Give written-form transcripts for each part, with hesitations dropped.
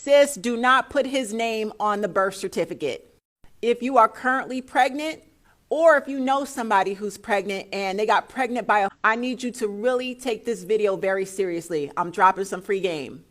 Sis, do not put his name on the birth certificate. If you are currently pregnant, or if you know somebody who's pregnant and they got pregnant by I need you to really take this video very seriously. I'm dropping some free game.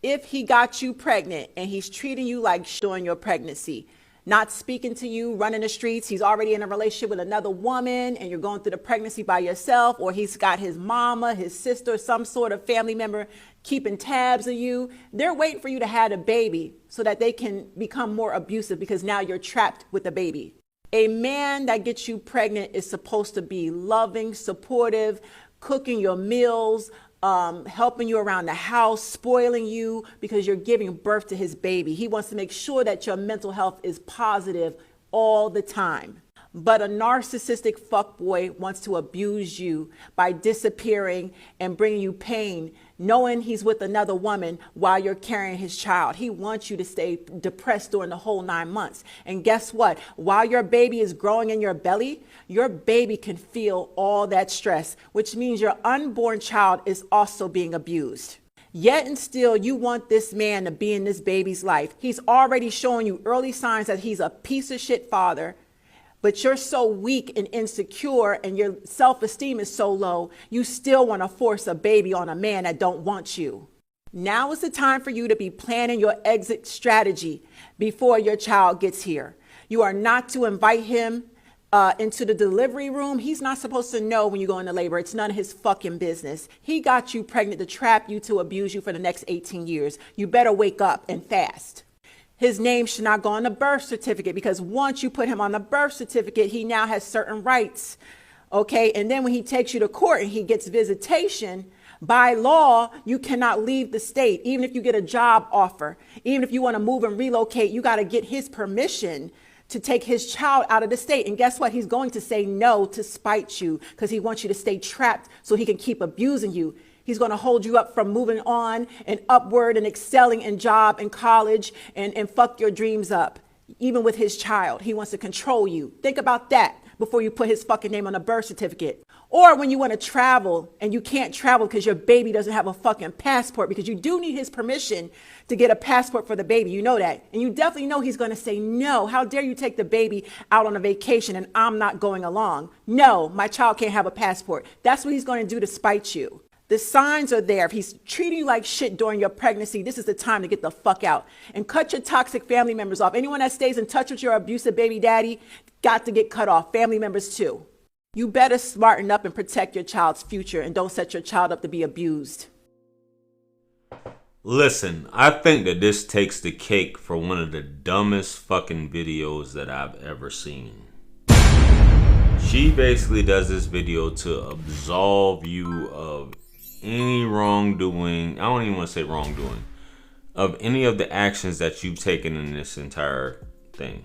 If he got you pregnant and he's treating you like during your pregnancy, not speaking to you, running the streets, he's already in a relationship with another woman and you're going through the pregnancy by yourself, or he's got his mama, his sister, some sort of family member keeping tabs of you, they're waiting for you to have a baby so that they can become more abusive because now you're trapped with a baby. A man that gets you pregnant is supposed to be loving, supportive, cooking your meals, helping you around the house, spoiling you because you're giving birth to his baby. He wants to make sure that your mental health is positive all the time. But a narcissistic fuckboy wants to abuse you by disappearing and bringing you pain, knowing he's with another woman while you're carrying his child. He wants you to stay depressed during the whole 9 months. And guess what? While your baby is growing in your belly, your baby can feel all that stress, which means your unborn child is also being abused. Yet and still, you want this man to be in this baby's life. He's already showing you early signs that he's a piece of shit father. But you're so weak and insecure and your self-esteem is so low, you still want to force a baby on a man that don't want you. Now is the time for you to be planning your exit strategy before your child gets here. You are not to invite him into the delivery room. He's not supposed to know when you go into labor. It's none of his fucking business. He got you pregnant to trap you, to abuse you for the next 18 years. You better wake up and fast. His name should not go on the birth certificate because once you put him on the birth certificate, he now has certain rights. Okay. And then when he takes you to court and he gets visitation, by law, you cannot leave the state. Even if you get a job offer, even if you want to move and relocate, you got to get his permission to take his child out of the state. And guess what? He's going to say no to spite you because he wants you to stay trapped so he can keep abusing you. He's going to hold you up from moving on and upward and excelling in job and college and fuck your dreams up. Even with his child, he wants to control you. Think about that before you put his fucking name on a birth certificate. Or when you want to travel and you can't travel because your baby doesn't have a fucking passport, because you do need his permission to get a passport for the baby. You know that. And you definitely know he's going to say no. How dare you take the baby out on a vacation and I'm not going along? No, my child can't have a passport. That's what he's going to do to spite you. The signs are there. If he's treating you like shit during your pregnancy, this is the time to get the fuck out and cut your toxic family members off. Anyone that stays in touch with your abusive baby daddy got to get cut off. Family members too. You better smarten up and protect your child's future and don't set your child up to be abused. Listen, I think that this takes the cake for one of the dumbest fucking videos that I've ever seen. She basically does this video to absolve you of any wrongdoing. I don't even want to say wrongdoing, of any of the actions that you've taken in this entire thing.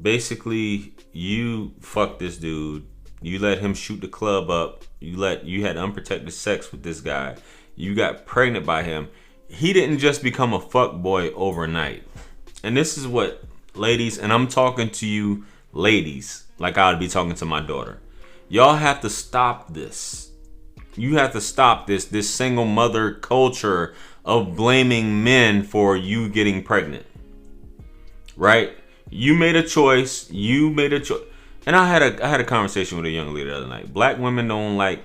Basically, you fucked this dude. You let him shoot the club up. You had unprotected sex with this guy. You got pregnant by him. He didn't just become a fuck boy overnight. And this is what, ladies, and I'm talking to you ladies like I would be talking to my daughter. Y'all have to stop this. You have to stop this single mother culture of blaming men for you getting pregnant. Right? You made a choice. And I had a conversation with a young lady the other night. Black women don't like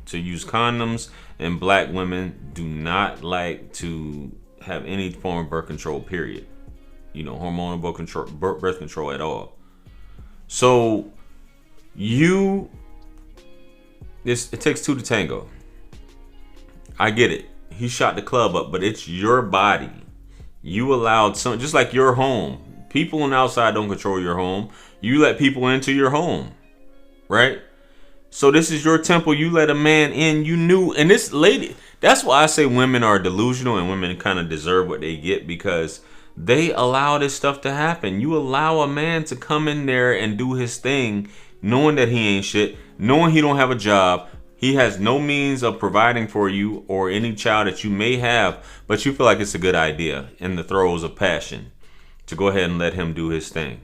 to use condoms, and black women do not like to have any form of birth control, period. You know, hormonal birth control at all. So it takes two to tango. I get it. He shot the club up, but it's your body. You allowed some, just like your home. People on the outside don't control your home. You let people into your home, right? So this is your temple. You let a man in. You knew, and this lady. That's why I say women are delusional and women kind of deserve what they get, because they allow this stuff to happen. You allow a man to come in there and do his thing, knowing that he ain't shit, knowing he don't have a job, he has no means of providing for you or any child that you may have, but you feel like it's a good idea in the throes of passion to go ahead and let him do his thing.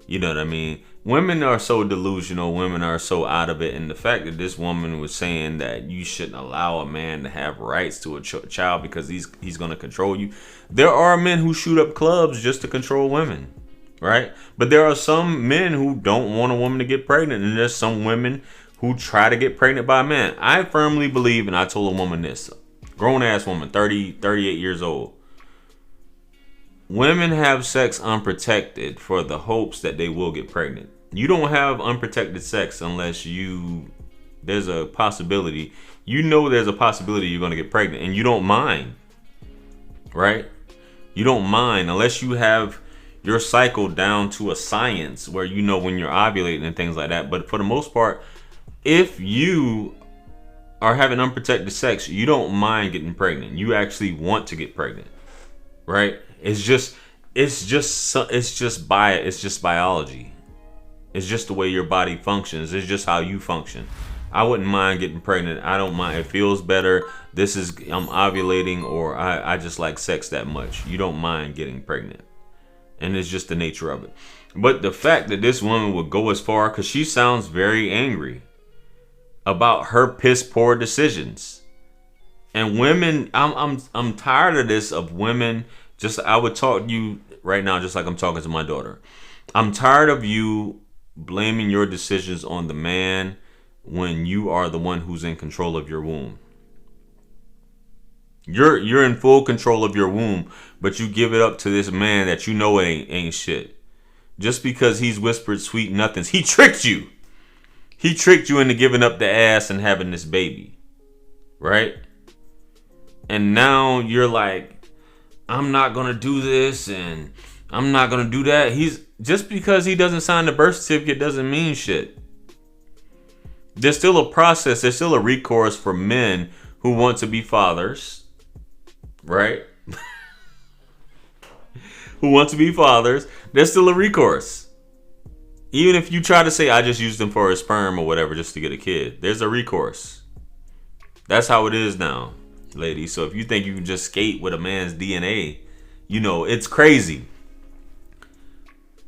You know what I mean? Women are so delusional. Women are so out of it. And the fact that this woman was saying that you shouldn't allow a man to have rights to a child because he's going to control you. There are men who shoot up clubs just to control women, right? But there are some men who don't want a woman to get pregnant. And there's some women who try to get pregnant by a man. I firmly believe, and I told a woman this, grown-ass woman, 38 years old. Women have sex unprotected for the hopes that they will get pregnant. You don't have unprotected sex unless there's a possibility. You know there's a possibility you're going to get pregnant and you don't mind. Right? You don't mind unless you have your cycle down to a science where you know when you're ovulating and things like that. But for the most part, if you are having unprotected sex, you don't mind getting pregnant. You actually want to get pregnant. Right? It's just biology. It's just the way your body functions. It's just how you function. I wouldn't mind getting pregnant. I don't mind. It feels better. I'm ovulating, or I just like sex that much. You don't mind getting pregnant. And it's just the nature of it. But the fact that this woman would go as far, because she sounds very angry about her piss poor decisions. And women, I'm tired of this, of women. I would talk to you right now just like I'm talking to my daughter. I'm tired of you blaming your decisions on the man when you are the one who's in control of your womb. You're in full control of your womb, but you give it up to this man that you know ain't shit. Just because he's whispered sweet nothings. He tricked you. He tricked you into giving up the ass and having this baby. Right? And now you're like, I'm not going to do this and I'm not going to do that. Just because he doesn't sign the birth certificate doesn't mean shit. There's still a process. There's still a recourse for men who want to be fathers. Right? Who want to be fathers. There's still a recourse. Even if you try to say, I just used him for a sperm or whatever just to get a kid. There's a recourse. That's how it is now. Ladies, so if you think you can just skate with a man's DNA, it's crazy.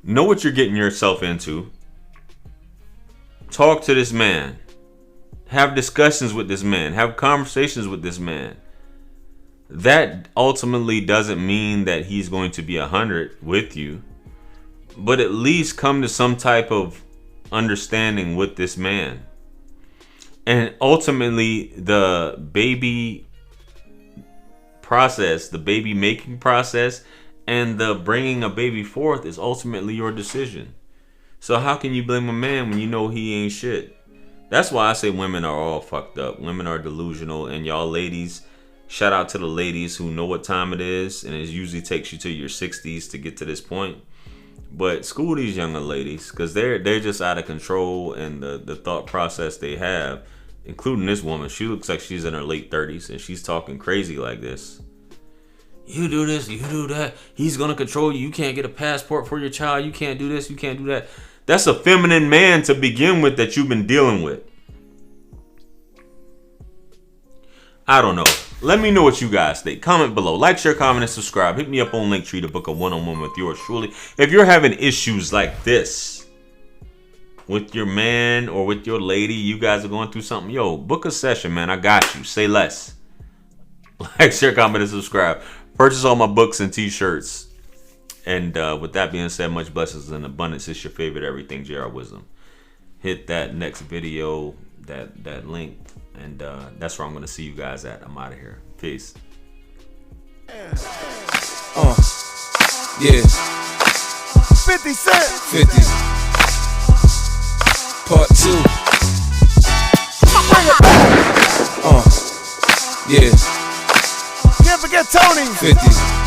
Know what you're getting yourself into. Talk to this man. Have discussions with this man. Have conversations with this man. That ultimately doesn't mean that he's going to be 100 with you, but at least come to some type of understanding with this man. And ultimately, the baby process, the baby making process, and the bringing a baby forth is ultimately your decision. So how can you blame a man when you know he ain't shit? That's why I say women are all fucked up. Women are delusional. And y'all ladies, shout out to the ladies who know what time it is, and it usually takes you to your 60s to get to this point. But school these younger ladies, because they're just out of control, and the thought process they have, including this woman. She looks like she's in her late 30s and she's talking crazy like this. You do this, you do that. He's going to control you. You can't get a passport for your child. You can't do this, you can't do that. That's a feminine man to begin with that you've been dealing with. I don't know. Let me know what you guys think. Comment below. Like, share, comment, and subscribe. Hit me up on Linktree to book a one-on-one with yours truly. If you're having issues like this with your man or with your lady, you guys are going through something, book a session, man. I got you. Say less. Like, share, comment, and subscribe. Purchase all my books and t-shirts. And with that being said, much blessings and abundance. It's your favorite everything, J.R. Wisdom. Hit that next video, that link, and that's where I'm going to see you guys at. I'm out of here. Peace. Yeah. 50 Cent. 50. Part 2. Bring it back. Yeah. Can't forget Tony. 50.